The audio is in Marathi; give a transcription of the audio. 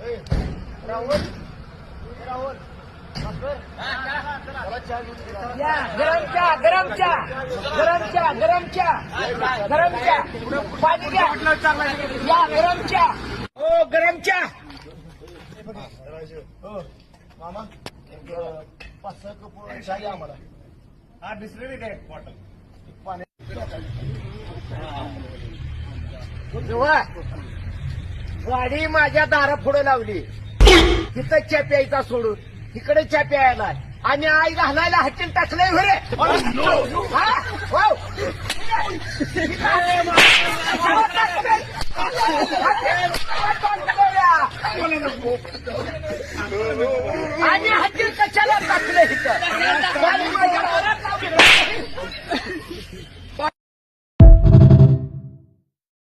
राहुल राहुल या गरम चहा पाणी घ्या या गरम चहा हो मामा एक 5-6 कप चहा घ्या आम्हाला हा बिस्लरी द्या बॉटल पाणी गाडी माझ्या दारा पुढे लावली तिथं च्या प्यायचा सोडून तिकडे च्या प्यायला आणि आई घालायला हट्टील टाकलंय बरे